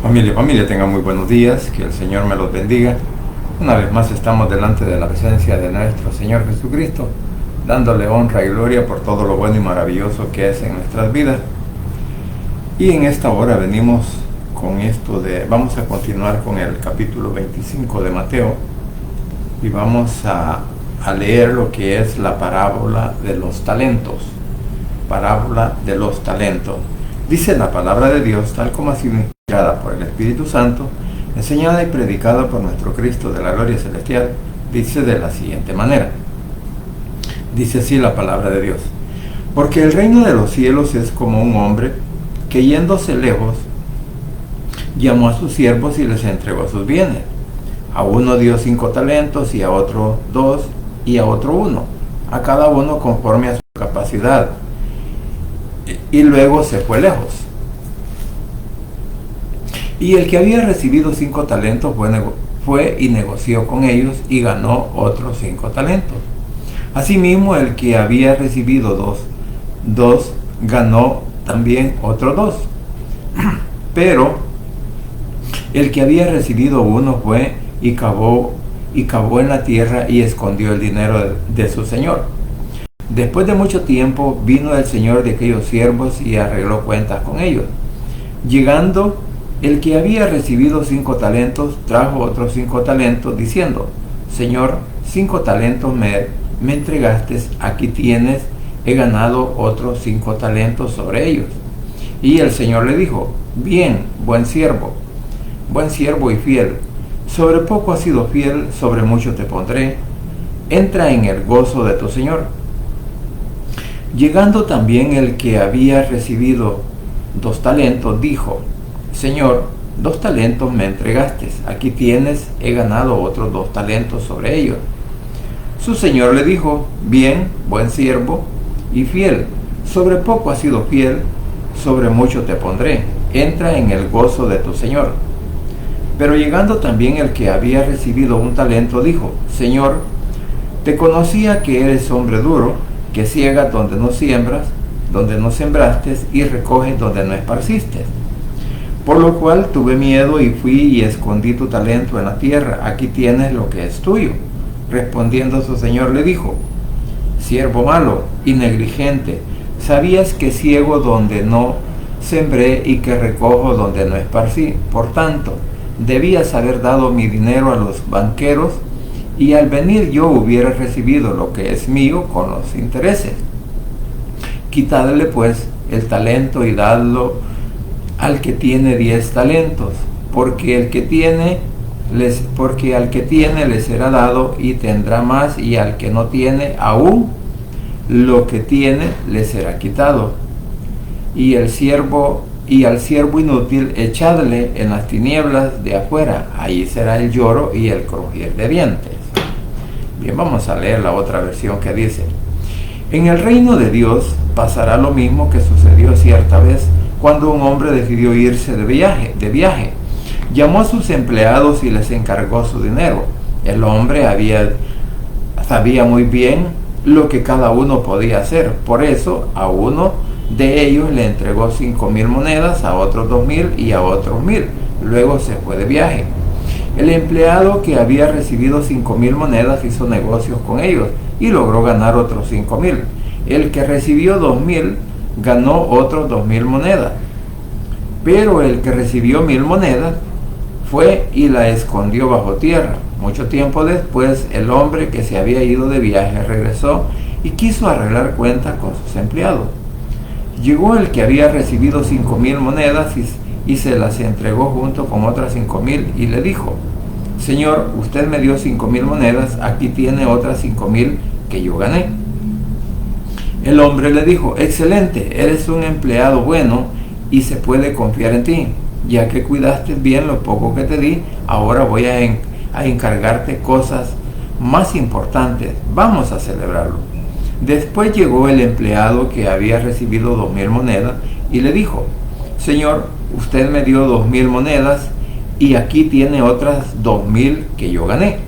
Familia, tengan muy buenos días, que el Señor me los bendiga. Una vez más estamos delante de la presencia de nuestro Señor Jesucristo, dándole honra y gloria por todo lo bueno y maravilloso que es en nuestras vidas. Y en esta hora venimos con vamos a continuar con el capítulo 25 de Mateo y vamos a leer lo que es la parábola de los talentos. Parábola de los talentos. Dice la palabra de Dios, tal como ha sido inspirada por el Espíritu Santo, enseñada y predicada por nuestro Cristo de la gloria celestial, dice de la siguiente manera. Dice así la palabra de Dios: porque el reino de los cielos es como un hombre que, yéndose lejos, llamó a sus siervos y les entregó sus bienes. A uno dio 5 talentos, y a otro 2, y a otro 1, a cada uno conforme a su capacidad. Y luego se fue lejos. Y el que había recibido 5 talentos fue y negoció con ellos y ganó otros 5 talentos. Asimismo, el que había recibido dos ganó también otros 2. Pero el que había recibido 1 fue y cavó en la tierra y escondió el dinero de su señor. Después de mucho tiempo vino el señor de aquellos siervos y arregló cuentas con ellos. Llegando, el que había recibido 5 talentos trajo otros 5 talentos, diciendo: Señor, 5 talentos me entregaste, aquí tienes, he ganado otros 5 talentos sobre ellos. Y el Señor le dijo: bien, buen siervo y fiel, sobre poco has sido fiel, sobre mucho te pondré, entra en el gozo de tu Señor. Llegando también el que había recibido 2 talentos, dijo: Señor, 2 talentos me entregaste, aquí tienes, he ganado otros 2 talentos sobre ellos. Su señor le dijo: bien, buen siervo y fiel, sobre poco has sido fiel, sobre mucho te pondré, entra en el gozo de tu señor. Pero llegando también el que había recibido 1 talento, dijo: Señor, te conocía que eres hombre duro, que ciegas donde no siembras, donde no sembraste, y recoges donde no esparciste. Por lo cual tuve miedo y fui y escondí tu talento en la tierra, aquí tienes lo que es tuyo. Respondiendo su señor le dijo: siervo malo y negligente, sabías que ciego donde no sembré y que recojo donde no esparcí. Por tanto, debías haber dado mi dinero a los banqueros, y al venir yo hubiera recibido lo que es mío con los intereses. Quitadle pues el talento y dadlo al que tiene 10 talentos, porque al que tiene le será dado y tendrá más, y al que no tiene, aún lo que tiene le será quitado. Y al siervo inútil echadle en las tinieblas de afuera, allí será el lloro y el crujir de dientes. Bien, vamos a leer la otra versión que dice: en el reino de Dios pasará lo mismo que sucedió cierta vez cuando un hombre decidió irse de viaje. Llamó a sus empleados y les encargó su dinero. El hombre sabía muy bien lo que cada uno podía hacer. Por eso a uno de ellos le entregó 5,000 monedas, a otros 2,000 y a otros 1,000. Luego se fue de viaje. El empleado que había recibido 5,000 monedas hizo negocios con ellos y logró ganar otros 5,000. El que recibió 2,000 ganó otros 2,000 monedas. Pero el que recibió 1,000 monedas fue y la escondió bajo tierra. Mucho tiempo después, el hombre que se había ido de viaje regresó y quiso arreglar cuentas con sus empleados. Llegó el que había recibido 5,000 monedas y se las entregó junto con otras 5,000 y le dijo: Señor, usted me dio 5,000 monedas, aquí tiene otras 5,000 que yo gané. El hombre le dijo: excelente, eres un empleado bueno y se puede confiar en ti. Ya que cuidaste bien lo poco que te di, ahora voy a encargarte cosas más importantes. Vamos a celebrarlo. Después llegó el empleado que había recibido 2,000 monedas y le dijo: Señor, usted me dio 2,000 monedas y aquí tiene otras 2,000 que yo gané.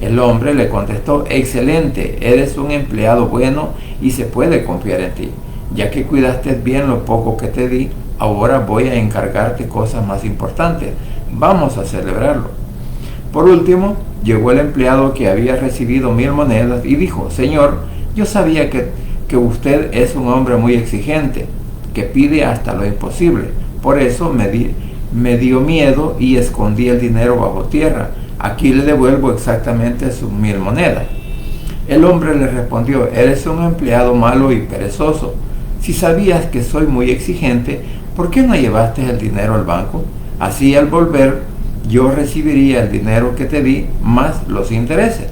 El hombre le contestó: excelente, eres un empleado bueno y se puede confiar en ti. Ya que cuidaste bien lo poco que te di, ahora voy a encargarte cosas más importantes. Vamos a celebrarlo. Por último, llegó el empleado que había recibido 1000 monedas y dijo: Señor, yo sabía que usted es un hombre muy exigente, que pide hasta lo imposible. Por eso me dio miedo y escondí el dinero bajo tierra. Aquí le devuelvo exactamente sus 1000 monedas. El hombre le respondió: eres un empleado malo y perezoso. Si sabías que soy muy exigente, ¿por qué no llevaste el dinero al banco? Así al volver yo recibiría el dinero que te di más los intereses.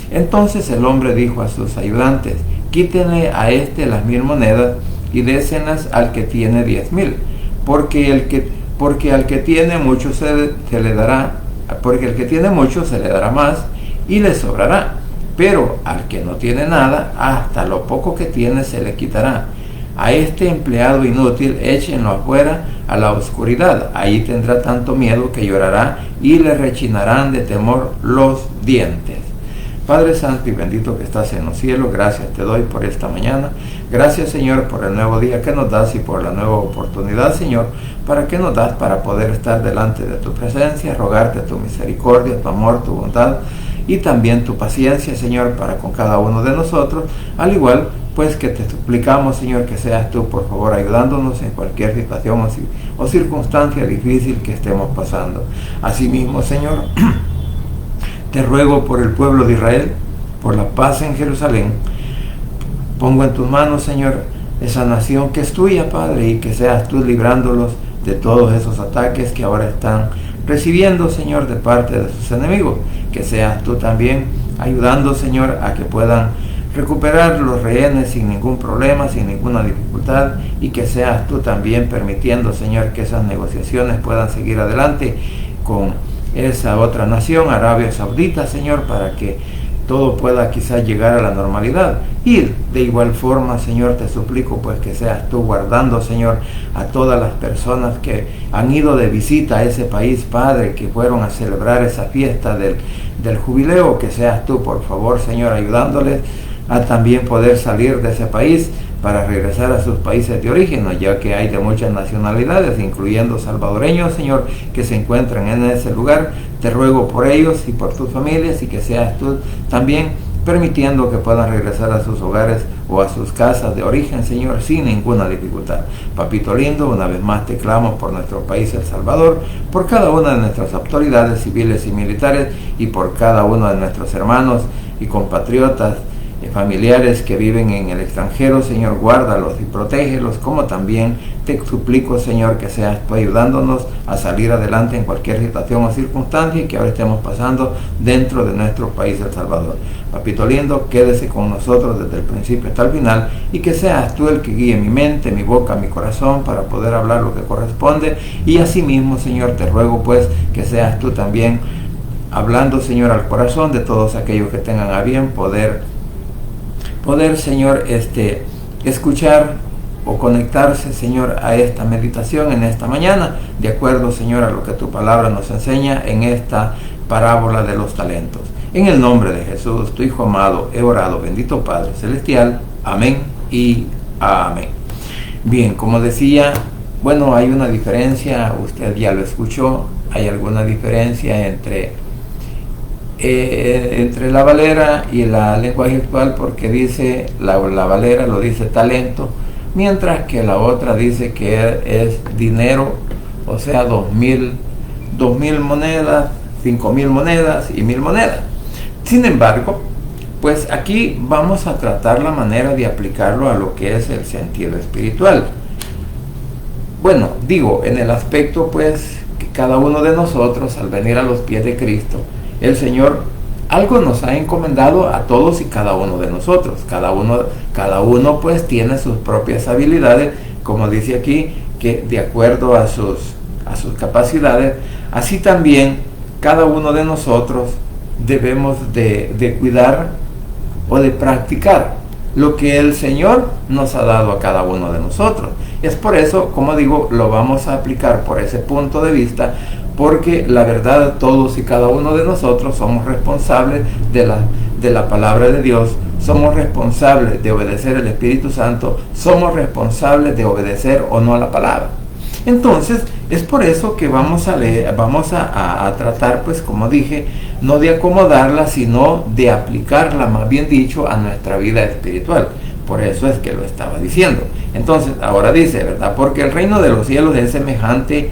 Entonces el hombre dijo a sus ayudantes: quítenle a este las 1000 monedas y désenlas al que tiene 10,000, porque al que tiene mucho se le dará más y le sobrará, pero al que no tiene nada, hasta lo poco que tiene se le quitará. A este empleado inútil échenlo afuera a la oscuridad, ahí tendrá tanto miedo que llorará y le rechinarán de temor los dientes. Padre Santo y bendito que estás en los cielos, gracias te doy por esta mañana. Gracias, Señor, por el nuevo día que nos das y por la nueva oportunidad, Señor, para que nos das para poder estar delante de tu presencia, rogarte tu misericordia, tu amor, tu bondad y también tu paciencia, Señor, para con cada uno de nosotros. Al igual, pues que te suplicamos, Señor, que seas tú, por favor, ayudándonos en cualquier situación o circunstancia difícil que estemos pasando. Asimismo, Señor, te ruego por el pueblo de Israel, por la paz en Jerusalén. Pongo en tus manos, Señor, esa nación que es tuya, Padre, y que seas tú librándolos de todos esos ataques que ahora están recibiendo, Señor, de parte de sus enemigos. Que seas tú también ayudando, Señor, a que puedan recuperar los rehenes sin ningún problema, sin ninguna dificultad, y que seas tú también permitiendo, Señor, que esas negociaciones puedan seguir adelante con esa otra nación, Arabia Saudita, Señor, para que todo pueda quizás llegar a la normalidad. Y de igual forma, Señor, te suplico pues que seas tú guardando, Señor, a todas las personas que han ido de visita a ese país, Padre, que fueron a celebrar esa fiesta del jubileo. Que seas tú, por favor, Señor, ayudándoles a también poder salir de ese país para regresar a sus países de origen, ya que hay de muchas nacionalidades, incluyendo salvadoreños, Señor, que se encuentran en ese lugar. Te ruego por ellos y por tus familias, y que seas tú también permitiendo que puedan regresar a sus hogares o a sus casas de origen, Señor, sin ninguna dificultad. Papito lindo, una vez más te clamo por nuestro país, El Salvador, por cada una de nuestras autoridades civiles y militares, y por cada uno de nuestros hermanos y compatriotas, familiares que viven en el extranjero. Señor, guárdalos y protégelos, como también te suplico, Señor, que seas tú ayudándonos a salir adelante en cualquier situación o circunstancia que ahora estemos pasando dentro de nuestro país, El Salvador. Papito lindo, quédese con nosotros desde el principio hasta el final, y que seas tú el que guíe mi mente, mi boca, mi corazón, para poder hablar lo que corresponde. Y asimismo, Señor, te ruego pues que seas tú también hablando, Señor, al corazón de todos aquellos que tengan a bien poder, Señor, escuchar o conectarse, Señor, a esta meditación en esta mañana, de acuerdo, Señor, a lo que tu palabra nos enseña en esta parábola de los talentos. En el nombre de Jesús, tu Hijo amado, he orado, bendito Padre Celestial. Amén y amén. Bien, como decía, bueno, hay una diferencia, usted ya lo escuchó, hay alguna diferencia entre la Valera y la lenguaje actual, porque dice la Valera lo dice talento, mientras que la otra dice que es dinero, o sea, 2,000 monedas, 5,000 monedas y 1,000 monedas. Sin embargo, pues aquí vamos a tratar la manera de aplicarlo a lo que es el sentido espiritual. Bueno, digo, en el aspecto pues que cada uno de nosotros, al venir a los pies de Cristo, el Señor algo nos ha encomendado a todos y cada uno de nosotros. Cada uno pues tiene sus propias habilidades, como dice aquí, que de acuerdo a sus capacidades. Así también cada uno de nosotros debemos de cuidar o de practicar lo que el Señor nos ha dado a cada uno de nosotros. Es por eso, como digo, lo vamos a aplicar por ese punto de vista, porque la verdad, todos y cada uno de nosotros somos responsables de la palabra de Dios, somos responsables de obedecer el Espíritu Santo, somos responsables de obedecer o no a la palabra. Entonces, es por eso que vamos a leer, vamos a tratar, pues como dije, no de acomodarla, sino de aplicarla, más bien dicho, a nuestra vida espiritual. Por eso es que lo estaba diciendo. Entonces, ahora dice, ¿verdad? Porque el reino de los cielos es semejante,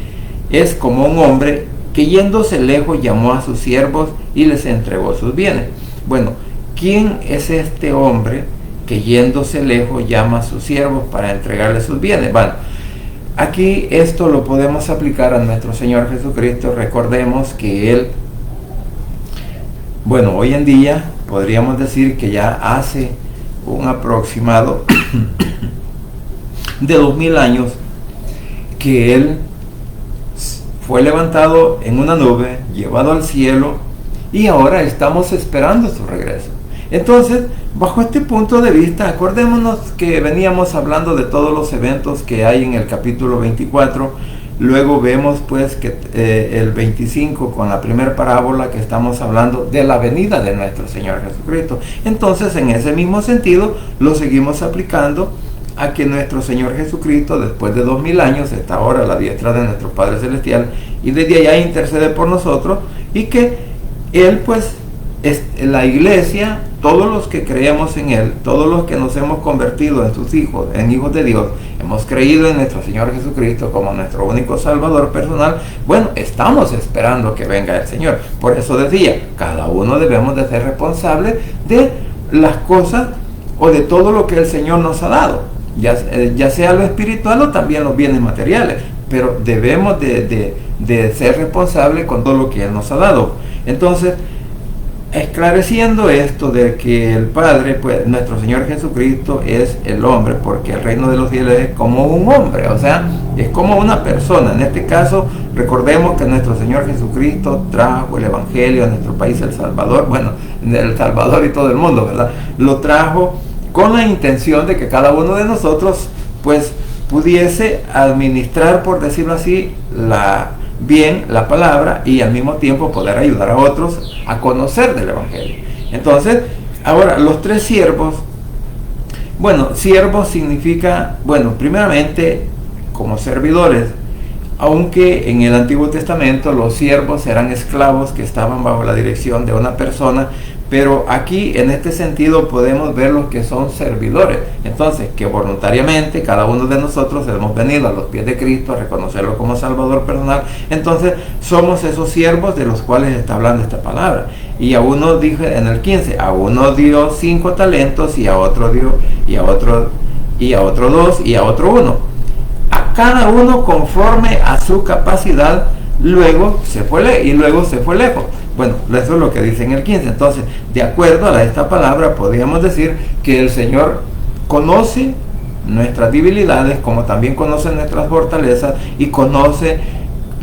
es como un hombre que yéndose lejos llamó a sus siervos y les entregó sus bienes. Bueno, ¿quién es este hombre que yéndose lejos llama a sus siervos para entregarles sus bienes? Bueno, aquí esto lo podemos aplicar a nuestro Señor Jesucristo. Recordemos que Él, bueno, hoy en día podríamos decir que ya hace un aproximado de 2000 años que Él fue levantado en una nube, llevado al cielo, y ahora estamos esperando su regreso. Entonces, bajo este punto de vista, acordémonos que veníamos hablando de todos los eventos que hay en el capítulo 24. Luego vemos pues que el 25 con la primera parábola que estamos hablando de la venida de nuestro Señor Jesucristo. Entonces, en ese mismo sentido, lo seguimos aplicando a que nuestro Señor Jesucristo, después de 2000 años, está ahora a la diestra de nuestro Padre Celestial y desde allá intercede por nosotros, y que Él pues es la iglesia, todos los que creemos en Él, todos los que nos hemos convertido en sus hijos, en hijos de Dios, hemos creído en nuestro Señor Jesucristo como nuestro único Salvador personal. Bueno, estamos esperando que venga el Señor. Por eso decía, cada uno debemos de ser responsables de las cosas o de todo lo que el Señor nos ha dado, ya sea lo espiritual o también los bienes materiales, pero debemos de ser responsables con todo lo que Él nos ha dado. Entonces, esclareciendo esto de que el Padre, pues nuestro Señor Jesucristo es el hombre, porque el reino de los cielos es como un hombre, o sea, es como una persona. En este caso, recordemos que nuestro Señor Jesucristo trajo el Evangelio a nuestro país, El Salvador, bueno, El Salvador y todo el mundo, ¿verdad? Lo trajo con la intención de que cada uno de nosotros, pues, pudiese administrar, por decirlo así, bien la palabra, y al mismo tiempo poder ayudar a otros a conocer del Evangelio. Entonces, ahora, los tres siervos, bueno, siervos significa, bueno, primeramente como servidores, aunque en el Antiguo Testamento los siervos eran esclavos que estaban bajo la dirección de una persona, pero aquí en este sentido podemos ver los que son servidores. Entonces, que voluntariamente cada uno de nosotros hemos venido a los pies de Cristo a reconocerlo como Salvador personal. Entonces, somos esos siervos de los cuales está hablando esta palabra. Y a uno, dije en el 15, a uno dio 5 talentos, y a otro dio, y a otro 2, y a otro 1. A cada uno conforme a su capacidad. Luego se fue lejos. Bueno, eso es lo que dice en el 15. Entonces, de acuerdo a esta palabra, podríamos decir que el Señor conoce nuestras debilidades, como también conoce nuestras fortalezas, y conoce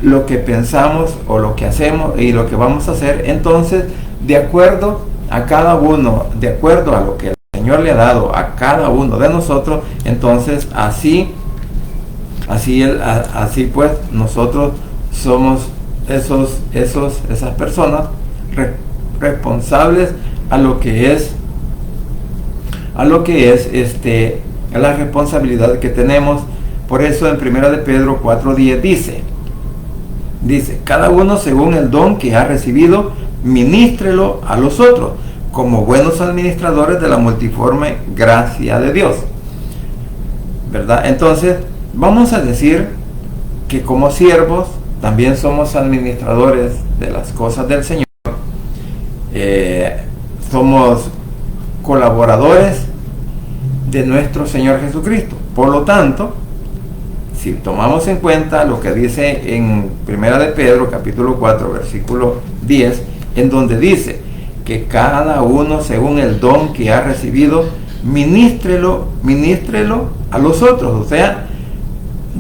lo que pensamos o lo que hacemos y lo que vamos a hacer. Entonces, de acuerdo a cada uno, de acuerdo a lo que el Señor le ha dado a cada uno de nosotros, entonces así pues nosotros somos esas personas responsables a lo que es la responsabilidad que tenemos. Por eso en 1 de Pedro 4:10 dice, cada uno según el don que ha recibido, ministrelo a los otros, como buenos administradores de la multiforme gracia de Dios, ¿verdad? Entonces, vamos a decir que como siervos también somos administradores de las cosas del Señor. Somos colaboradores de nuestro Señor Jesucristo. Por lo tanto, si tomamos en cuenta lo que dice en 1 de Pedro capítulo 4 versículo 10, en donde dice que cada uno según el don que ha recibido, ministrelo a los otros, o sea,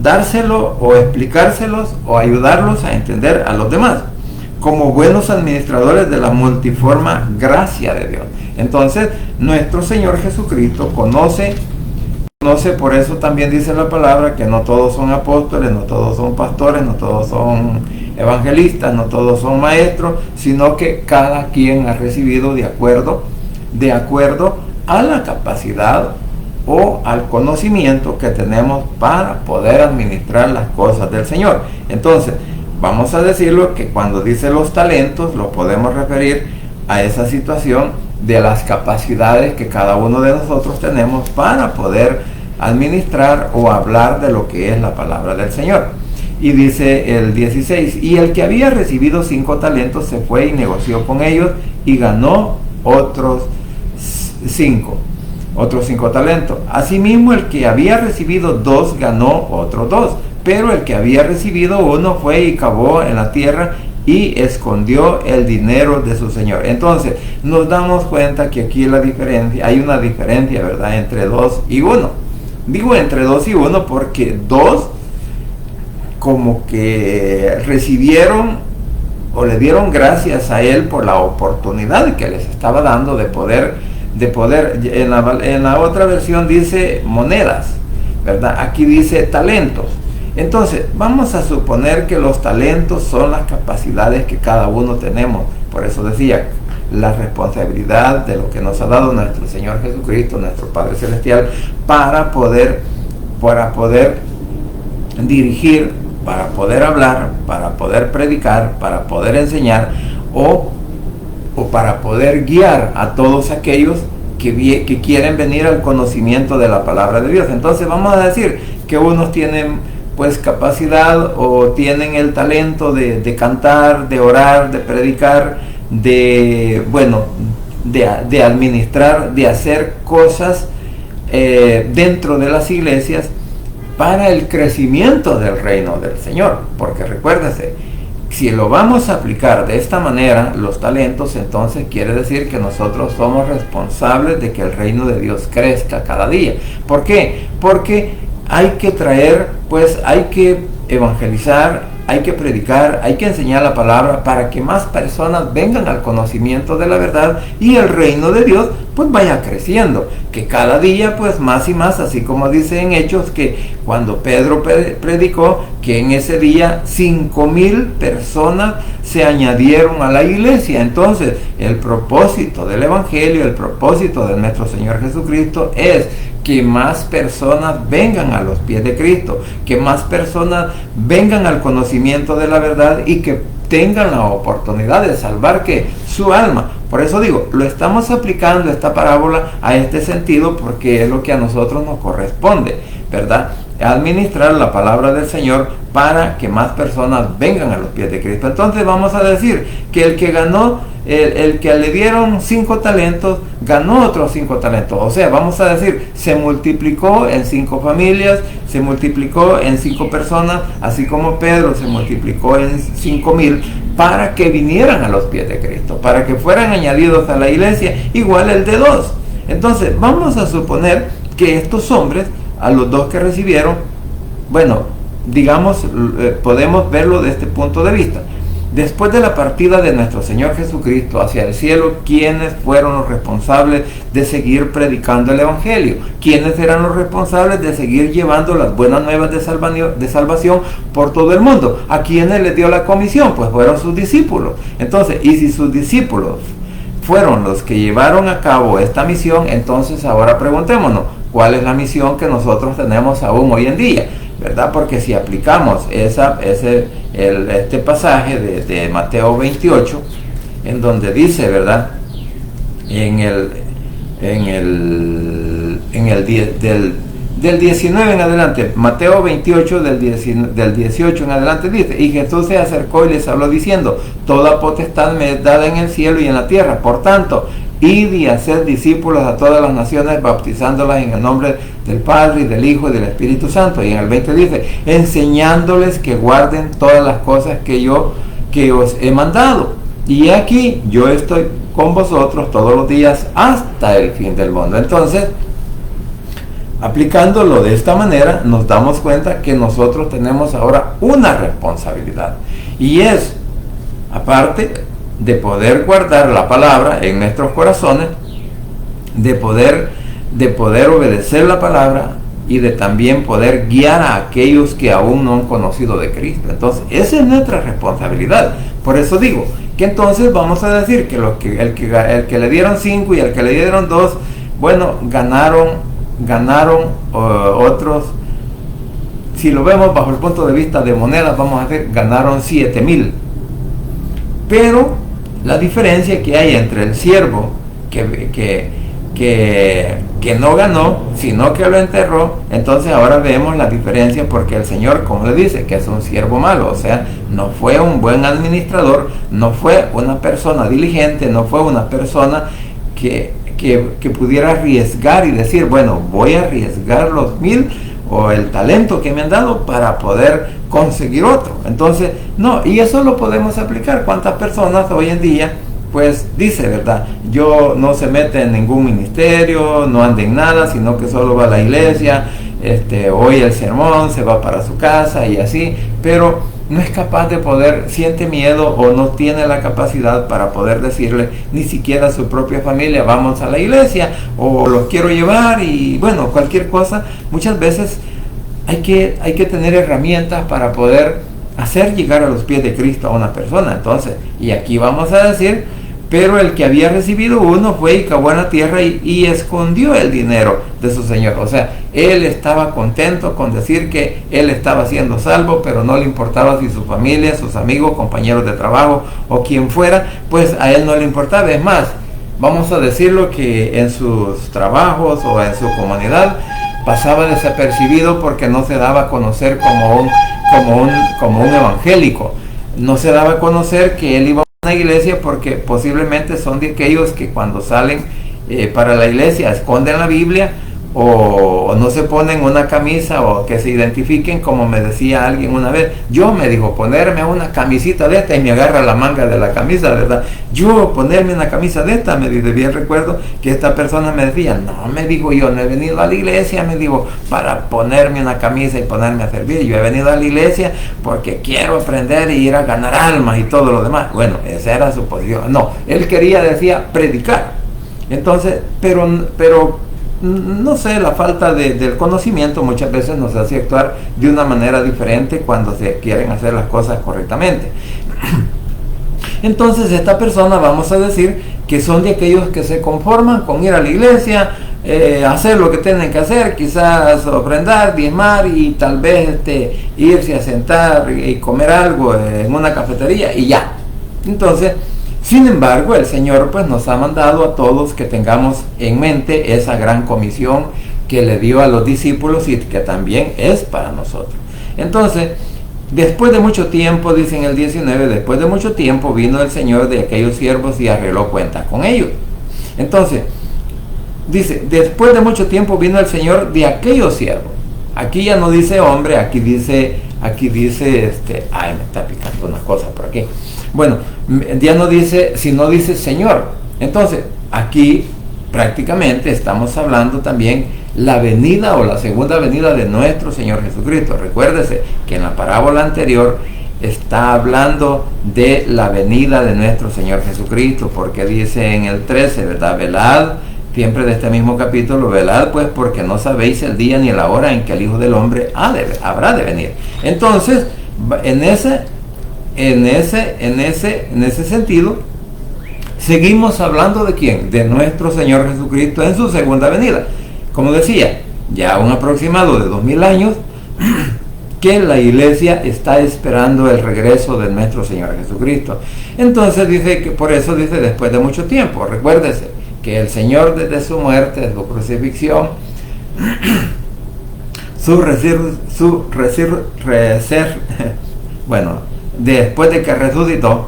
dárselo o explicárselos o ayudarlos a entender a los demás, como buenos administradores de la multiforme gracia de Dios. Entonces, nuestro Señor Jesucristo conoce, por eso también dice la palabra que no todos son apóstoles, no todos son pastores, no todos son evangelistas, no todos son maestros, sino que cada quien ha recibido de acuerdo a la capacidad o al conocimiento que tenemos para poder administrar las cosas del Señor. Entonces, vamos a decirlo que cuando dice los talentos, lo podemos referir a esa situación de las capacidades que cada uno de nosotros tenemos para poder administrar o hablar de lo que es la palabra del Señor. Y dice el 16, y el que había recibido 5 talentos se fue y negoció con ellos y ganó otros 5 talentos. Asimismo, el que había recibido 2 ganó otros 2, pero el que había recibido 1 fue y cavó en la tierra y escondió el dinero de su señor. Entonces, nos damos cuenta que aquí hay una diferencia, ¿verdad?, entre 2 y 1. Digo entre 2 y 1 porque 2 como que recibieron o le dieron gracias a él por la oportunidad que les estaba dando de poder, en la otra versión dice monedas, ¿verdad? Aquí dice talentos. Entonces, vamos a suponer que los talentos son las capacidades que cada uno tenemos. Por eso decía, la responsabilidad de lo que nos ha dado nuestro Señor Jesucristo, nuestro Padre Celestial, para poder dirigir, para poder hablar, para poder predicar, para poder enseñar o para poder guiar a todos aquellos que quieren venir al conocimiento de la palabra de Dios. Entonces vamos a decir que unos tienen pues capacidad o tienen el talento de cantar, de orar, de predicar, de administrar, de hacer cosas dentro de las iglesias para el crecimiento del reino del Señor. Porque recuérdese, si lo vamos a aplicar de esta manera, los talentos, entonces quiere decir que nosotros somos responsables de que el reino de Dios crezca cada día. ¿Por qué? Porque hay que traer, pues hay que evangelizar, hay que predicar, hay que enseñar la palabra para que más personas vengan al conocimiento de la verdad y el reino de Dios pues vaya creciendo, que cada día pues más y más, así como dice en Hechos que cuando Pedro predicó, que en ese día 5,000 personas se añadieron a la iglesia. Entonces el propósito del evangelio, el propósito de nuestro Señor Jesucristo es que más personas vengan a los pies de Cristo, que más personas vengan al conocimiento de la verdad y que tengan la oportunidad de salvar su alma. Por eso digo, lo estamos aplicando esta parábola a este sentido porque es lo que a nosotros nos corresponde, ¿verdad? Administrar la palabra del Señor para que más personas vengan a los pies de Cristo. Entonces vamos a decir que el que ganó, el que le dieron 5 talentos, ganó otros 5 talentos. O sea, vamos a decir, se multiplicó en 5 familias, se multiplicó en 5 personas, así como Pedro se multiplicó en 5,000 para que vinieran a los pies de Cristo, para que fueran añadidos a la iglesia, igual el de 2. Entonces, vamos a suponer que estos hombres, a los 2 que recibieron, bueno, digamos, podemos verlo de este punto de vista. Después de la partida de nuestro Señor Jesucristo hacia el cielo, ¿quiénes fueron los responsables de seguir predicando el Evangelio? ¿Quiénes eran los responsables de seguir llevando las buenas nuevas de salvación por todo el mundo? ¿A quiénes les dio la comisión? Pues fueron sus discípulos. Entonces, y si sus discípulos fueron los que llevaron a cabo esta misión, entonces ahora preguntémonos, ¿cuál es la misión que nosotros tenemos aún hoy en día? ¿Verdad? Porque si aplicamos este pasaje de Mateo 28, en donde dice, ¿verdad? Del 19 en adelante, Mateo 28 del 18 en adelante dice, y Jesús se acercó y les habló diciendo, toda potestad me es dada en el cielo y en la tierra, por tanto, id y haced discípulos a todas las naciones, bautizándolas en el nombre del Padre, y del Hijo, y del Espíritu Santo. Y en el 20 dice, enseñándoles que guarden todas las cosas que os he mandado. Y aquí yo estoy con vosotros todos los días hasta el fin del mundo. Entonces, aplicándolo de esta manera, nos damos cuenta que nosotros tenemos ahora una responsabilidad. Y es, aparte de poder guardar la palabra en nuestros corazones, de poder obedecer la palabra y de también poder guiar a aquellos que aún no han conocido de Cristo. Entonces, esa es nuestra responsabilidad. Por eso digo que entonces vamos a decir que el que le dieron 5 y el que le dieron 2, bueno, ganaron ganaron otros, si lo vemos bajo el punto de vista de monedas, vamos a ver, ganaron 7,000. Pero la diferencia que hay entre el siervo que no ganó, sino que lo enterró, entonces ahora vemos la diferencia, porque el Señor, como le dice, que es un siervo malo, o sea, no fue un buen administrador, no fue una persona diligente, no fue una persona que pudiera arriesgar y decir, bueno, voy a arriesgar los 1,000 o el talento que me han dado para poder conseguir otro. Entonces, no, y eso lo podemos aplicar. ¿Cuántas personas hoy en día pues dice, verdad, yo no se mete en ningún ministerio, no anda en nada, sino que solo va a la iglesia, oye el sermón, se va para su casa y así, pero no es capaz de poder, siente miedo o no tiene la capacidad para poder decirle ni siquiera a su propia familia, vamos a la iglesia o los quiero llevar, y bueno, cualquier cosa. Muchas veces hay que tener herramientas para poder hacer llegar a los pies de Cristo a una persona. Entonces, y aquí vamos a decir, pero el que había recibido uno fue y cavó en la tierra y escondió el dinero de su señor. O sea, él estaba contento con decir que él estaba siendo salvo, pero no le importaba si su familia, sus amigos, compañeros de trabajo o quien fuera, pues a él no le importaba. Es más, vamos a decirlo que en sus trabajos o en su comunidad pasaba desapercibido porque no se daba a conocer como un evangélico. No se daba a conocer que él iba a una iglesia, porque posiblemente son de aquellos que cuando salen para la iglesia esconden la Biblia o no se ponen una camisa, o que se identifiquen, como me decía alguien una vez. Yo, me dijo, ponerme una camisita de esta, y me agarra la manga de la camisa, ¿verdad? Yo ponerme una camisa de esta, me dice, bien recuerdo que esta persona me decía, no, me dijo, yo no he venido a la iglesia, me dijo, para ponerme una camisa y ponerme a servir. Yo he venido a la iglesia porque quiero aprender y ir a ganar almas y todo lo demás. Bueno, esa era su posición. No, él quería, decía, predicar. Entonces, pero no sé, la falta del conocimiento muchas veces nos hace actuar de una manera diferente cuando se quieren hacer las cosas correctamente. Entonces, esta persona, vamos a decir que son de aquellos que se conforman con ir a la iglesia, hacer lo que tienen que hacer, quizás ofrendar, diezmar y tal vez irse a sentar y comer algo en una cafetería y ya. Entonces, sin embargo, el Señor pues nos ha mandado a todos que tengamos en mente esa gran comisión que le dio a los discípulos y que también es para nosotros. Entonces, después de mucho tiempo, dice en el 19, después de mucho tiempo vino el Señor de aquellos siervos y arregló cuentas con ellos. Entonces, dice, después de mucho tiempo vino el Señor de aquellos siervos. Aquí ya no dice hombre, aquí dice, ay, me está picando una cosa por aquí. Bueno, ya no dice, sino dice Señor. Entonces, aquí prácticamente estamos hablando también la venida o la segunda venida de nuestro Señor Jesucristo. Recuérdese que en la parábola anterior está hablando de la venida de nuestro Señor Jesucristo, porque dice en el 13, ¿verdad? Velad, siempre de este mismo capítulo, velad pues, porque no sabéis el día ni la hora en que el Hijo del Hombre habrá de venir. Entonces, en ese sentido, seguimos hablando de quién, de nuestro Señor Jesucristo en su segunda venida. Como decía, ya un aproximado de 2000 años que la iglesia está esperando el regreso de nuestro Señor Jesucristo. Entonces dice que por eso dice después de mucho tiempo. Recuérdese que el Señor, desde su muerte, su crucifixión, después de que resucitó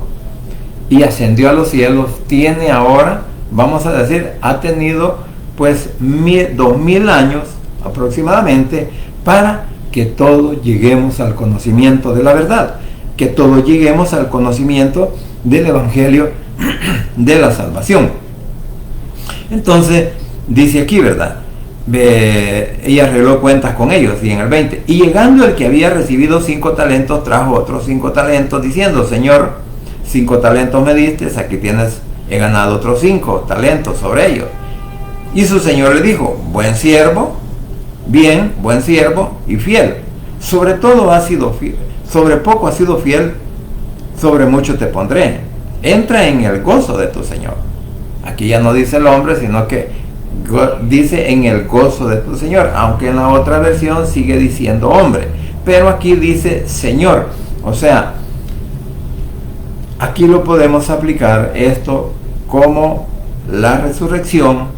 y ascendió a los cielos, tiene ahora, vamos a decir, ha tenido pues 2000 años aproximadamente para que todos lleguemos al conocimiento de la verdad, que todos lleguemos al conocimiento del Evangelio de la salvación. Entonces, dice aquí, ¿verdad? Ella arregló cuentas con ellos, y en el 20, y llegando el que había recibido 5 talentos, trajo otros 5 talentos, diciendo, Señor, 5 talentos me diste, aquí he ganado otros 5 talentos sobre ellos. Y su Señor le dijo, buen siervo y fiel, sobre todo has sido fiel, sobre poco has sido fiel, sobre mucho te pondré, entra en el gozo de tu Señor. Aquí ya no dice el hombre, sino que dice en el gozo de tu Señor, aunque en la otra versión sigue diciendo hombre, pero aquí dice Señor. O sea, aquí lo podemos aplicar esto como la resurrección,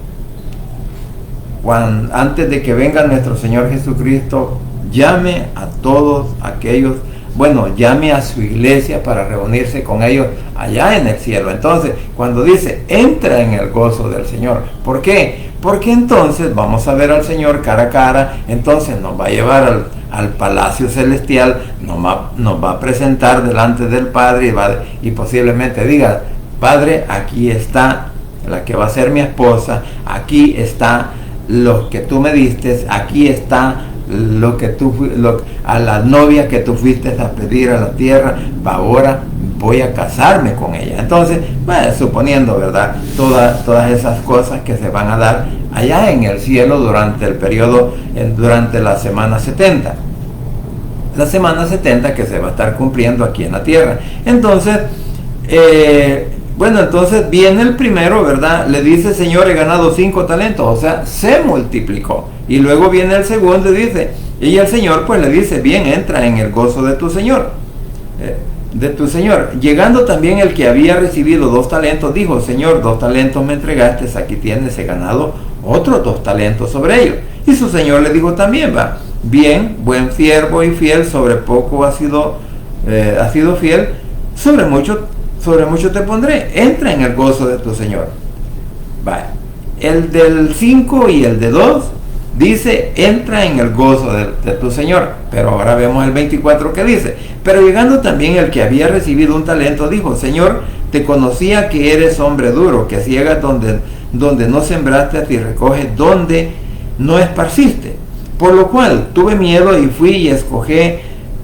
antes de que venga nuestro Señor Jesucristo, llame a todos aquellos, llame a su iglesia para reunirse con ellos allá en el cielo. Entonces, cuando dice, entra en el gozo del Señor, ¿por qué? Porque entonces vamos a ver al Señor cara a cara, entonces nos va a llevar al palacio celestial, nos va a presentar delante del Padre y posiblemente diga, Padre, aquí está la que va a ser mi esposa, aquí está lo que tú me diste, aquí está a la novia que tú fuiste a pedir a la tierra, ahora voy a casarme con ella. Entonces, suponiendo, ¿verdad?, todas esas cosas que se van a dar allá en el cielo durante el periodo, durante la semana 70. La semana 70 que se va a estar cumpliendo aquí en la tierra. Entonces, entonces viene el primero, ¿verdad? Le dice, Señor, he ganado 5 talentos, o sea, se multiplicó. Y luego viene el segundo y dice, y el Señor pues le dice, bien, entra en el gozo de tu Señor. Llegando también el que había recibido 2 talentos, dijo, Señor, 2 talentos me entregaste, aquí tienes, he ganado otros 2 talentos sobre ellos. Y su Señor le dijo también, bien, buen siervo y fiel, sobre poco has sido fiel, sobre mucho te pondré, entra en el gozo de tu Señor. El del 5 y el de 2 dice, entra en el gozo de tu Señor. Pero ahora vemos el 24 que dice, pero llegando también el que había recibido 1 talento, dijo, Señor, te conocía que eres hombre duro, que ciegas donde no sembraste y recoges donde no esparciste. Por lo cual tuve miedo y fui y escogí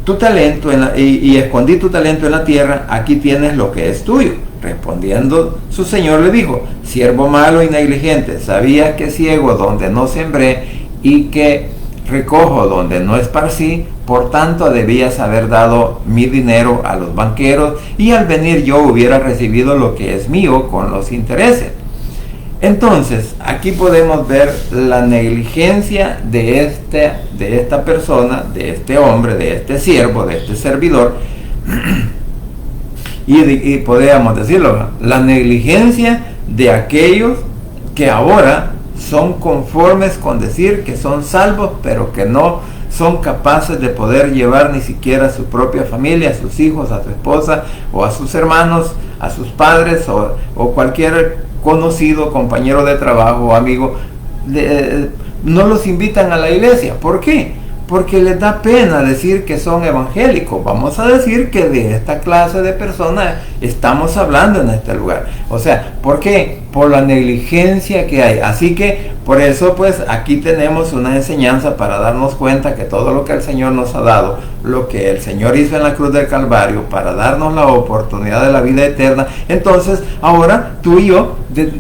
tu talento y escondí tu talento en la tierra, aquí tienes lo que es tuyo. Respondiendo su Señor le dijo, siervo malo y negligente, sabías que ciego donde no sembré y que recojo donde no esparcí, por tanto debías haber dado mi dinero a los banqueros y al venir yo hubiera recibido lo que es mío con los intereses. Entonces, aquí podemos ver la negligencia de esta persona, de este hombre, de este siervo, de este servidor, y podríamos decirlo, la negligencia de aquellos que ahora son conformes con decir que son salvos, pero que no son capaces de poder llevar ni siquiera a su propia familia, a sus hijos, a su esposa, o a sus hermanos, a sus padres, o cualquier conocido, compañero de trabajo o amigo, no los invitan a la iglesia. ¿Por qué? Porque les da pena decir que son evangélicos. Vamos a decir que de esta clase de personas estamos hablando en este lugar. O sea, ¿por qué? Por la negligencia que hay. Así que, por eso, pues, aquí tenemos una enseñanza para darnos cuenta que todo lo que el Señor nos ha dado, lo que el Señor hizo en la cruz del Calvario para darnos la oportunidad de la vida eterna, entonces, ahora, tú y yo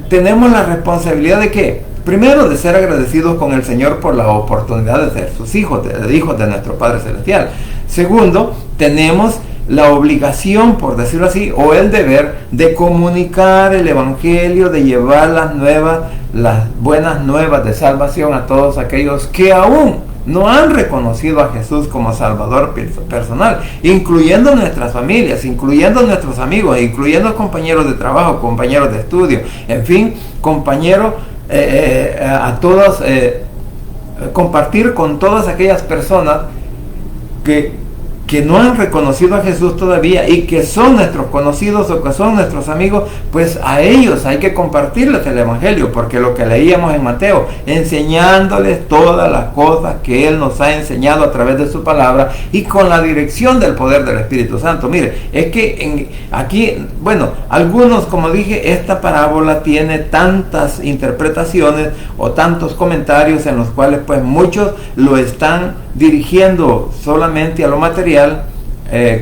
tenemos la responsabilidad de ¿qué? Primero, de ser agradecidos con el Señor por la oportunidad de ser sus hijos, de hijos de nuestro Padre Celestial. Segundo, tenemos la obligación, por decirlo así, o el deber de comunicar el Evangelio, de llevar las buenas nuevas de salvación a todos aquellos que aún no han reconocido a Jesús como Salvador personal, incluyendo nuestras familias, incluyendo nuestros amigos, incluyendo compañeros de trabajo, compañeros de estudio, en fin, compañeros a todos, compartir con todas aquellas personas que no han reconocido a Jesús todavía y que son nuestros conocidos o que son nuestros amigos, pues a ellos hay que compartirles el Evangelio, porque lo que leíamos en Mateo, enseñándoles todas las cosas que Él nos ha enseñado a través de su palabra y con la dirección del poder del Espíritu Santo. Mire, es que aquí, algunos, como dije, esta parábola tiene tantas interpretaciones o tantos comentarios en los cuales pues muchos lo están dirigiendo solamente a lo material,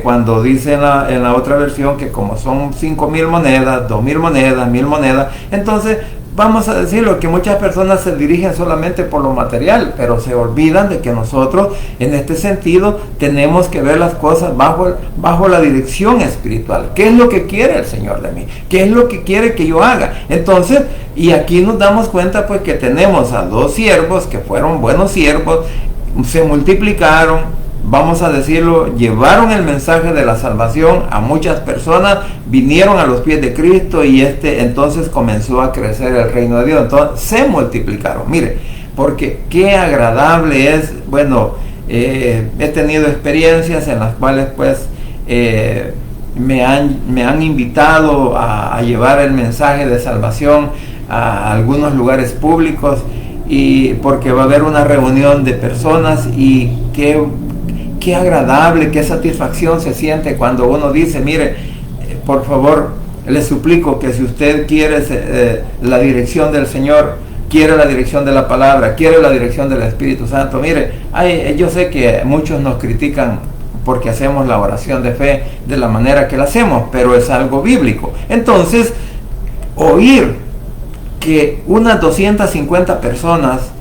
cuando dice en la otra versión que como son 5,000 monedas, 2,000 monedas, 1,000 monedas, entonces vamos a decirlo, que muchas personas se dirigen solamente por lo material, pero se olvidan de que nosotros en este sentido tenemos que ver las cosas bajo la dirección espiritual. ¿Qué es lo que quiere el Señor de mí? ¿Qué es lo que quiere que yo haga? Entonces, y aquí nos damos cuenta pues que tenemos a 2 siervos que fueron buenos siervos, se multiplicaron, vamos a decirlo, llevaron el mensaje de la salvación a muchas personas, vinieron a los pies de Cristo y entonces comenzó a crecer el reino de Dios. Entonces se multiplicaron. Mire, porque qué agradable es, bueno, he tenido experiencias en las cuales pues me han invitado a llevar el mensaje de salvación a algunos lugares públicos, y porque va a haber una reunión de personas, y qué agradable, qué satisfacción se siente cuando uno dice, mire, por favor, le suplico que si usted quiere la dirección del Señor, quiere la dirección de la palabra, quiere la dirección del Espíritu Santo, mire, yo sé que muchos nos critican porque hacemos la oración de fe de la manera que la hacemos, pero es algo bíblico. Entonces, oír que unas 250 personas,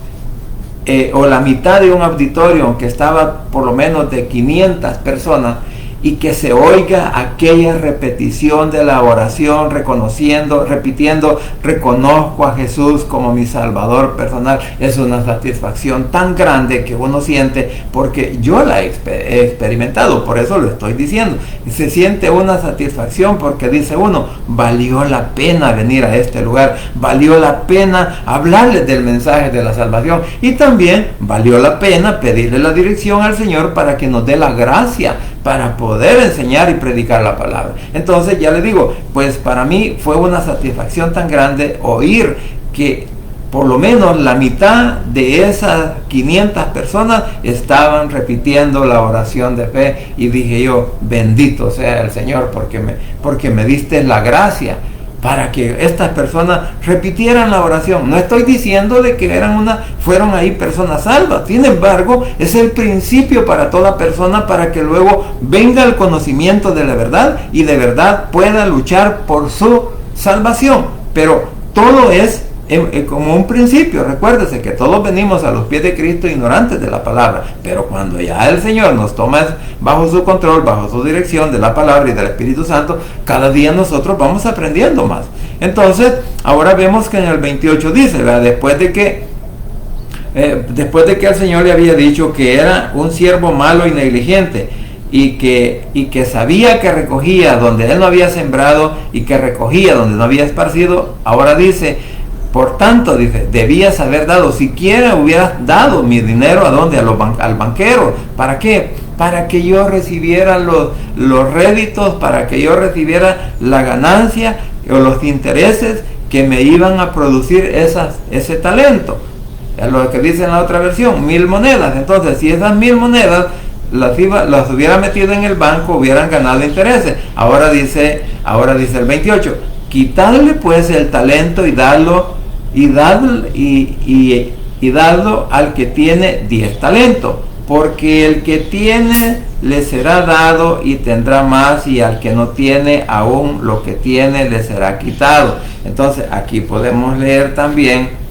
o la mitad de un auditorio que estaba por lo menos de 500 personas, y que se oiga aquella repetición de la oración, repitiendo, reconozco a Jesús como mi Salvador personal, es una satisfacción tan grande que uno siente, porque yo la he experimentado, por eso lo estoy diciendo. Se siente una satisfacción porque dice uno, valió la pena venir a este lugar, valió la pena hablarles del mensaje de la salvación, y también valió la pena pedirle la dirección al Señor para que nos dé la gracia para poder enseñar y predicar la palabra. Entonces, ya le digo, pues para mí fue una satisfacción tan grande oír que por lo menos la mitad de esas 500 personas estaban repitiendo la oración de fe, y dije yo, bendito sea el Señor, porque me diste la gracia para que estas personas repitieran la oración. No estoy diciendo de que fueron ahí personas salvas. Sin embargo, es el principio para toda persona, para que luego venga el conocimiento de la verdad y de verdad pueda luchar por su salvación. Pero todo es como un principio. Recuérdese que todos venimos a los pies de Cristo ignorantes de la palabra, pero cuando ya el Señor nos toma bajo su control, bajo su dirección de la palabra y del Espíritu Santo, cada día nosotros vamos aprendiendo más. Entonces, ahora vemos que en el 28 dice, ¿verdad? Después de que el Señor le había dicho que era un siervo malo y negligente, y que sabía que recogía donde él no había sembrado y que recogía donde no había esparcido, ahora dice, por tanto, dice, debías haber dado, siquiera hubieras dado mi dinero, ¿a dónde? Al banquero. ¿Para qué? Para que yo recibiera los réditos, para que yo recibiera la ganancia o los intereses que me iban a producir ese talento. Es lo que dice en la otra versión, 1000 monedas. Entonces, si esas 1000 monedas las hubiera metido en el banco, hubieran ganado intereses. Ahora dice el 28, quitarle pues el talento y darlo al que tiene 10 talentos, porque el que tiene le será dado y tendrá más, y al que no tiene, aún lo que tiene le será quitado. Entonces aquí podemos leer también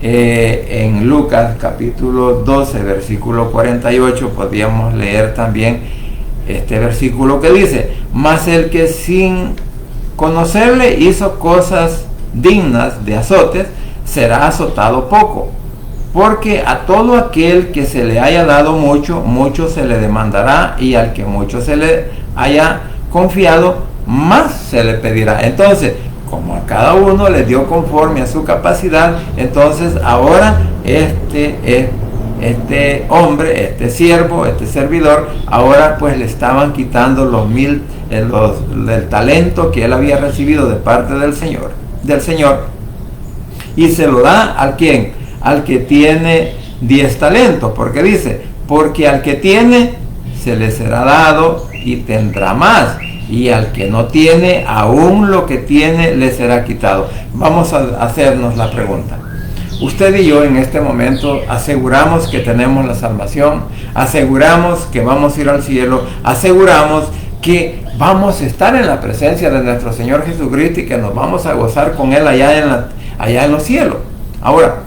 en Lucas capítulo 12 versículo 48, podríamos leer también este versículo que dice, mas el que sin conocerle hizo cosas dignas de azotes, será azotado poco, porque a todo aquel que se le haya dado mucho, mucho se le demandará, y al que mucho se le haya confiado, más se le pedirá. Entonces, como a cada uno le dio conforme a su capacidad, entonces ahora este hombre, este siervo, este servidor, ahora pues le estaban quitando los 1000 del talento que él había recibido de parte del Señor, y se lo da ¿a quién? Al que tiene 10 talentos, porque dice, porque al que tiene se le será dado y tendrá más, y al que no tiene, aún lo que tiene le será quitado. Vamos a hacernos la pregunta. Usted y yo en este momento aseguramos que tenemos la salvación, aseguramos que vamos a ir al cielo, aseguramos que vamos a estar en la presencia de nuestro Señor Jesucristo y que nos vamos a gozar con Él allá allá en los cielos. Ahora,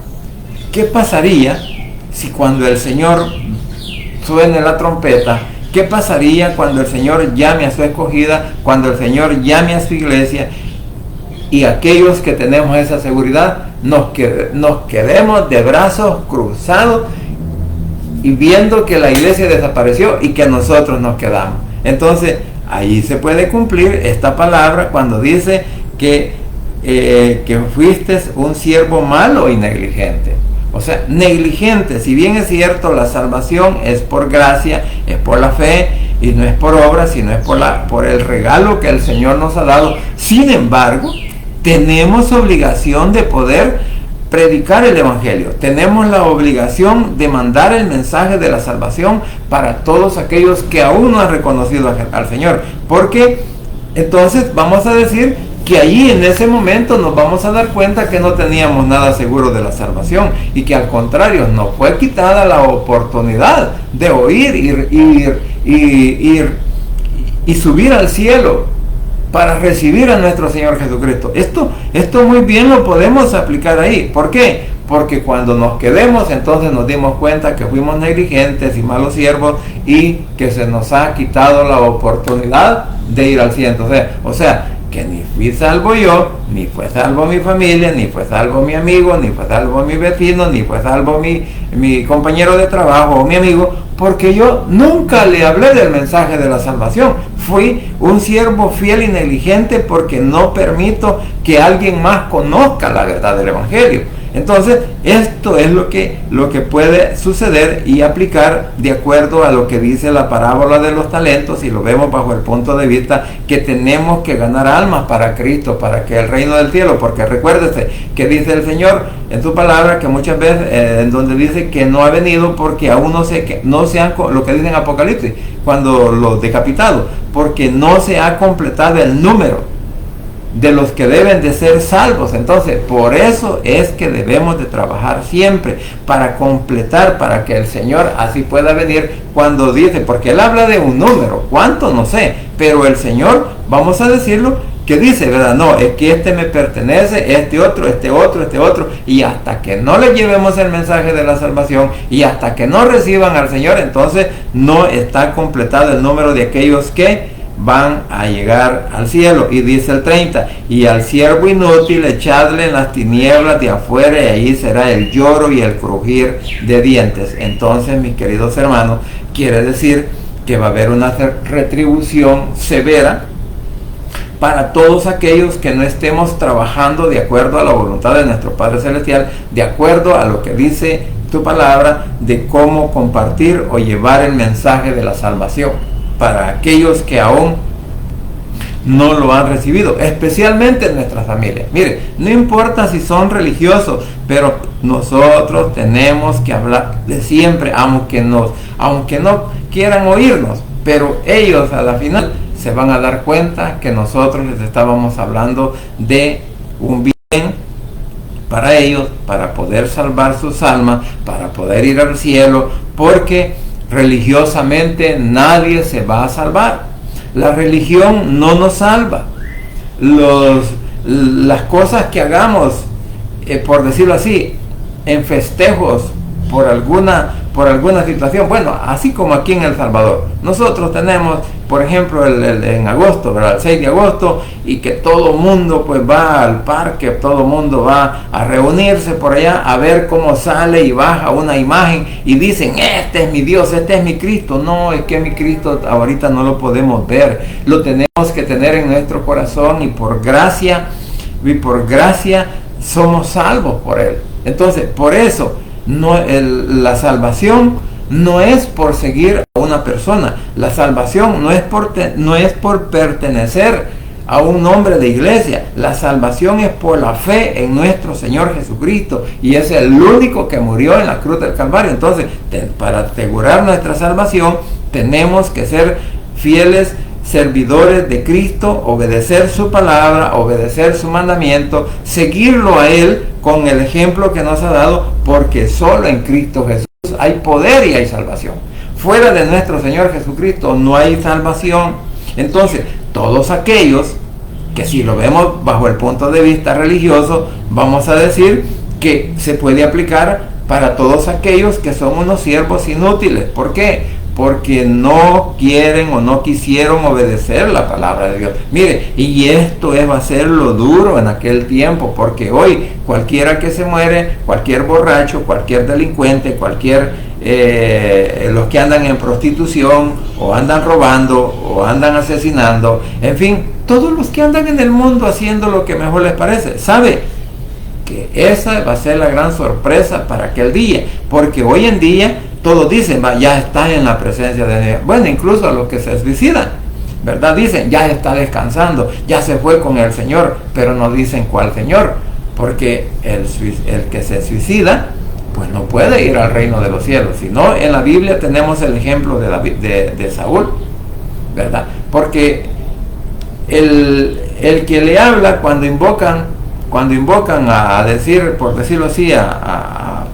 ¿qué pasaría si cuando el Señor suene la trompeta? ¿Qué pasaría cuando el Señor llame a su escogida, cuando el Señor llame a su iglesia, y aquellos que tenemos esa seguridad nos quedemos de brazos cruzados y viendo que la iglesia desapareció y que nosotros nos quedamos? Entonces ahí se puede cumplir esta palabra cuando dice que fuiste un siervo malo y negligente. O sea, negligente. Si bien es cierto, la salvación es por gracia, es por la fe, y no es por obra, sino es por el regalo que el Señor nos ha dado. Sin embargo, tenemos obligación de poder predicar el Evangelio. Tenemos la obligación de mandar el mensaje de la salvación para todos aquellos que aún no han reconocido al Señor. Porque entonces vamos a decir que allí en ese momento nos vamos a dar cuenta que no teníamos nada seguro de la salvación, y que al contrario nos fue quitada la oportunidad de oír y subir al cielo para recibir a nuestro Señor Jesucristo. Esto muy bien lo podemos aplicar ahí. ¿Por qué? Porque cuando nos quedemos, entonces nos dimos cuenta que fuimos negligentes y malos siervos, y que se nos ha quitado la oportunidad de ir al cielo. O sea, que ni fui salvo yo, ni fue salvo mi familia, ni fue salvo mi amigo, ni fue salvo mi vecino, ni fue salvo mi compañero de trabajo o mi amigo, porque yo nunca le hablé del mensaje de la salvación. Fui un siervo fiel y negligente porque no permito que alguien más conozca la verdad del Evangelio. Entonces, esto es lo que puede suceder y aplicar de acuerdo a lo que dice la parábola de los talentos, y lo vemos bajo el punto de vista que tenemos que ganar almas para Cristo, para que el reino del cielo, porque recuérdese que dice el Señor en su palabra que muchas veces, en donde dice que no ha venido porque aún no se han, lo que dice en Apocalipsis, cuando los decapitados, porque no se ha completado el número de los que deben de ser salvos. Entonces, por eso es que debemos de trabajar siempre para completar, para que el Señor así pueda venir cuando dice, porque Él habla de un número, ¿cuánto? No sé, pero el Señor, vamos a decirlo, que dice, ¿verdad? No, es que este me pertenece, este otro, y hasta que no le llevemos el mensaje de la salvación, y hasta que no reciban al Señor, entonces no está completado el número de aquellos que van a llegar al cielo. Y dice el 30, y al siervo inútil echadle en las tinieblas de afuera, y ahí será el lloro y el crujir de dientes. Entonces, mis queridos hermanos, quiere decir que va a haber una retribución severa para todos aquellos que no estemos trabajando de acuerdo a la voluntad de nuestro Padre Celestial, de acuerdo a lo que dice tu palabra, de cómo compartir o llevar el mensaje de la salvación para aquellos que aún no lo han recibido, especialmente en nuestras familias. Mire, no importa si son religiosos, pero nosotros tenemos que hablar de siempre, aunque no quieran oírnos, pero ellos a la final se van a dar cuenta que nosotros les estábamos hablando de un bien para ellos, para poder salvar sus almas, para poder ir al cielo, porque religiosamente nadie se va a salvar. La religión no nos salva. Las cosas que hagamos, por decirlo así, en festejos por alguna situación, bueno, así como aquí en El Salvador, nosotros tenemos, por ejemplo, en agosto, ¿verdad? El 6 de agosto, y que todo mundo pues va al parque, todo mundo va a reunirse por allá a ver cómo sale y baja una imagen y dicen, este es mi Dios, este es mi Cristo. No, es que mi Cristo ahorita no lo podemos ver, lo tenemos que tener en nuestro corazón, y por gracia somos salvos por Él. Entonces, por eso la salvación no es por seguir a una persona. La salvación no es por pertenecer a un nombre de iglesia. La salvación es por la fe en nuestro Señor Jesucristo, y es el único que murió en la cruz del Calvario. Entonces, para asegurar nuestra salvación, tenemos que ser fieles servidores de Cristo, obedecer su palabra, obedecer su mandamiento, seguirlo a Él con el ejemplo que nos ha dado, porque solo en Cristo Jesús hay poder y hay salvación. Fuera de nuestro Señor Jesucristo no hay salvación. Entonces, todos aquellos que si lo vemos bajo el punto de vista religioso, vamos a decir que se puede aplicar para todos aquellos que son unos siervos inútiles. ¿Por qué? Porque no quieren o no quisieron obedecer la palabra de Dios. Mire, y esto va a ser lo duro en aquel tiempo, porque hoy cualquiera que se muere, cualquier borracho, cualquier delincuente, los que andan en prostitución, o andan robando, o andan asesinando, en fin, todos los que andan en el mundo haciendo lo que mejor les parece, ¿sabe? Que esa va a ser la gran sorpresa para aquel día, porque hoy en día todos dicen, ya está en la presencia de Dios. Bueno, incluso a los que se suicidan, ¿verdad? Dicen, ya está descansando, ya se fue con el Señor, pero no dicen cuál Señor, porque el que se suicida, pues no puede ir al reino de los cielos. Sino en la Biblia tenemos el ejemplo de Saúl, ¿verdad? Porque el que le habla cuando invocan a decir, por decirlo así, a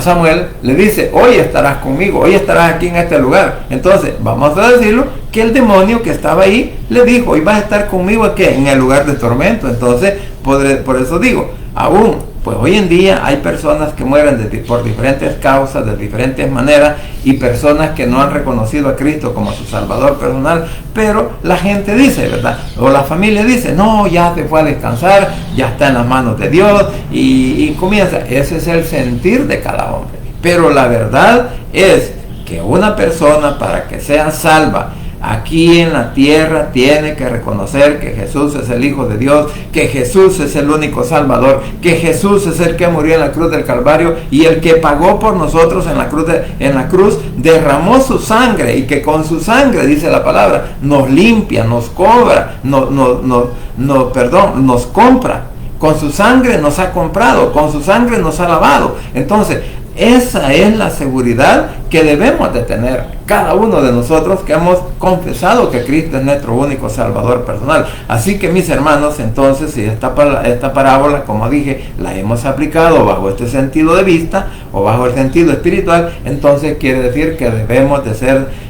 Samuel, le dice, hoy estarás conmigo, hoy estarás aquí en este lugar. Entonces, vamos a decirlo, que el demonio que estaba ahí le dijo, hoy vas a estar conmigo aquí en el lugar de tormento. Entonces, por eso digo, aún, pues hoy en día hay personas que mueren por diferentes causas, de diferentes maneras, y personas que no han reconocido a Cristo como su Salvador personal, pero la gente dice, ¿verdad? O la familia dice, no, ya se fue a descansar, ya está en las manos de Dios, y comienza. Ese es el sentir de cada hombre. Pero la verdad es que una persona, para que sea salva aquí en la tierra, tiene que reconocer que Jesús es el Hijo de Dios, que Jesús es el único Salvador, que Jesús es el que murió en la cruz del Calvario y el que pagó por nosotros en la cruz, derramó su sangre, y que con su sangre, dice la palabra, nos limpia, nos cobra, nos compra. Con su sangre nos ha comprado, con su sangre nos ha lavado. Entonces, esa es la seguridad que debemos de tener cada uno de nosotros que hemos confesado que Cristo es nuestro único Salvador personal. Así que, mis hermanos, entonces, si esta parábola, como dije, la hemos aplicado bajo este sentido de vista o bajo el sentido espiritual, entonces quiere decir que debemos de ser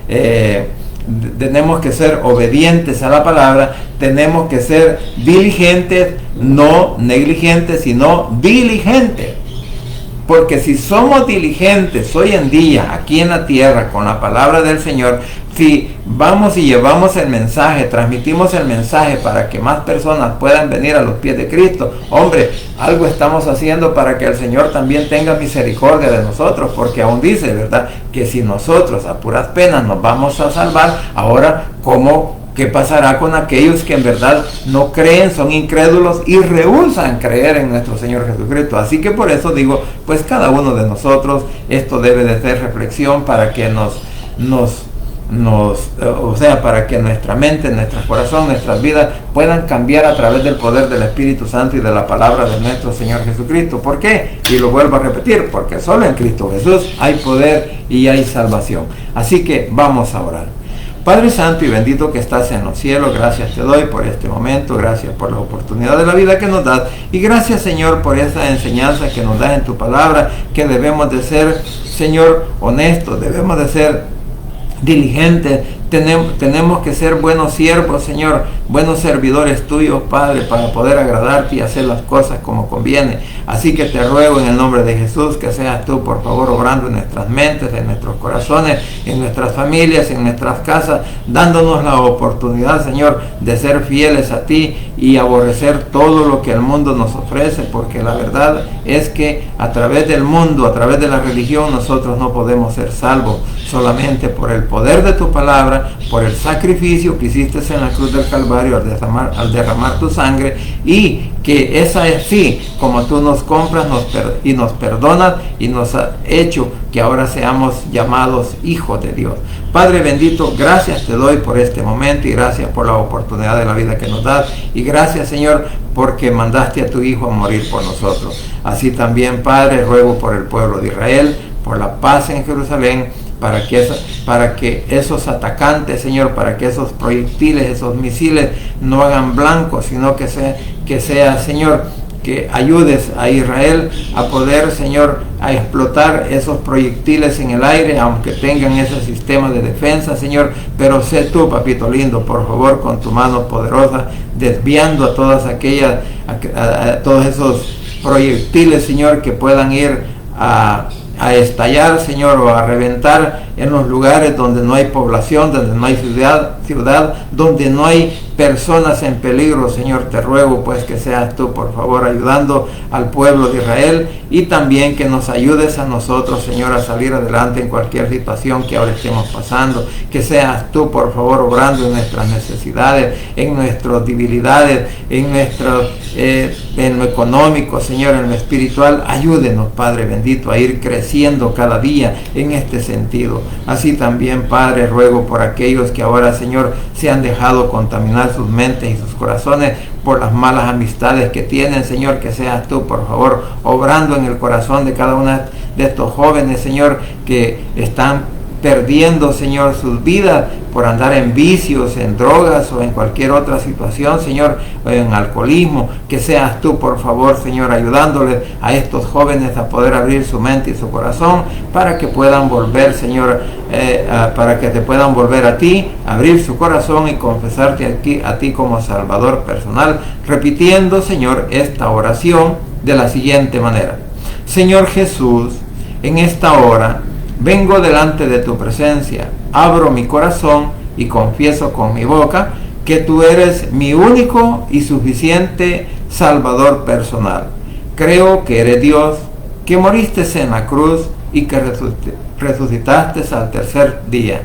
tenemos que ser obedientes a la palabra, tenemos que ser diligentes, no negligentes, sino diligentes. Porque si somos diligentes hoy en día, aquí en la tierra, con la palabra del Señor, si vamos y llevamos el mensaje, transmitimos el mensaje para que más personas puedan venir a los pies de Cristo, hombre, algo estamos haciendo para que el Señor también tenga misericordia de nosotros, porque aún dice, ¿verdad?, que si nosotros a puras penas nos vamos a salvar, ahora, ¿qué pasará con aquellos que en verdad no creen, son incrédulos y rehúsan creer en nuestro Señor Jesucristo? Así que por eso digo, pues cada uno de nosotros, esto debe de ser reflexión para que para que nuestra mente, nuestro corazón, nuestras vidas puedan cambiar a través del poder del Espíritu Santo y de la palabra de nuestro Señor Jesucristo. ¿Por qué? Y lo vuelvo a repetir, porque solo en Cristo Jesús hay poder y hay salvación. Así que vamos a orar. Padre Santo y bendito que estás en los cielos, gracias te doy por este momento, gracias por la oportunidad de la vida que nos das, y gracias, Señor, por esa enseñanza que nos das en tu palabra, que debemos de ser, Señor, honestos, debemos de ser diligentes, tenemos que ser buenos siervos, Señor, buenos servidores tuyos, Padre, para poder agradarte y hacer las cosas como conviene. Así que te ruego en el nombre de Jesús que seas tú, por favor, obrando en nuestras mentes, en nuestros corazones, en nuestras familias, en nuestras casas, dándonos la oportunidad, Señor, de ser fieles a ti y aborrecer todo lo que el mundo nos ofrece, porque la verdad es que a través del mundo, a través de la religión, nosotros no podemos ser salvos, solamente por el poder de tu palabra, por el sacrificio que hiciste en la cruz del Calvario al derramar tu sangre, y que esa es así como tú nos compras y nos perdonas y nos ha hecho que ahora seamos llamados hijos de Dios. Padre bendito, gracias te doy por este momento y gracias por la oportunidad de la vida que nos das, y gracias, Señor, porque mandaste a tu Hijo a morir por nosotros. Así también, Padre, ruego por el pueblo de Israel, por la paz en Jerusalén, para que esos atacantes, Señor, para que esos proyectiles, esos misiles no hagan blanco, sino que sea, Señor, que ayudes a Israel a poder, Señor, a explotar esos proyectiles en el aire, aunque tengan ese sistema de defensa, Señor, pero sé tú, papito lindo, por favor, con tu mano poderosa, desviando a todas aquellas, a todos esos proyectiles, Señor, que puedan ir a estallar, Señor, o a reventar en los lugares donde no hay población, donde no hay ciudad, donde no hay personas en peligro. Señor, te ruego pues que seas tú, por favor, ayudando al pueblo de Israel, y también que nos ayudes a nosotros, Señor, a salir adelante en cualquier situación que ahora estemos pasando. Que seas tú, por favor, obrando en nuestras necesidades, en nuestras debilidades, en lo económico, Señor, en lo espiritual. Ayúdenos, Padre bendito, a ir creciendo cada día en este sentido. Así también, Padre, ruego por aquellos que ahora, Señor, se han dejado contaminar sus mentes y sus corazones por las malas amistades que tienen, Señor, que seas tú, por favor, obrando en el corazón de cada uno de estos jóvenes, Señor, que están perdiendo, Señor, sus vidas por andar en vicios, en drogas o en cualquier otra situación, Señor, o en alcoholismo. Que seas tú, por favor, Señor, ayudándoles a estos jóvenes a poder abrir su mente y su corazón para que puedan volver, Señor, para que te puedan volver a ti, abrir su corazón y confesarte a ti como Salvador personal, repitiendo, Señor, esta oración de la siguiente manera: Señor Jesús, en esta hora vengo delante de tu presencia, abro mi corazón y confieso con mi boca que tú eres mi único y suficiente Salvador personal. Creo que eres Dios, que moriste en la cruz y que resucitaste al tercer día.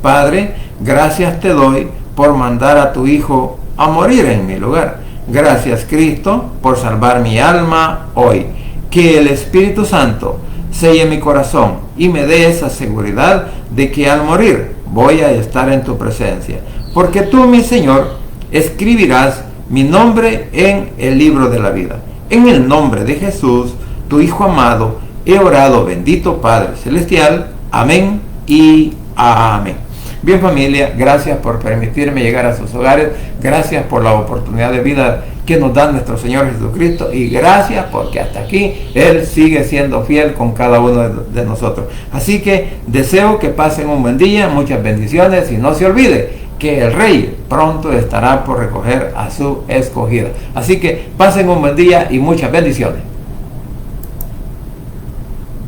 Padre, gracias te doy por mandar a tu Hijo a morir en mi lugar. Gracias, Cristo, por salvar mi alma hoy. Que el Espíritu Santo selle mi corazón y me dé esa seguridad de que al morir voy a estar en tu presencia, porque tú, mi Señor, escribirás mi nombre en el libro de la vida. En el nombre de Jesús, tu Hijo amado, he orado, bendito Padre Celestial. Amén y amén. Bien, familia, gracias por permitirme llegar a sus hogares, gracias por la oportunidad de vida que nos da nuestro Señor Jesucristo, y gracias porque hasta aquí Él sigue siendo fiel con cada uno de nosotros. Así que deseo que pasen un buen día, muchas bendiciones, y no se olvide que el Rey pronto estará por recoger a su escogida. Así que pasen un buen día y muchas bendiciones.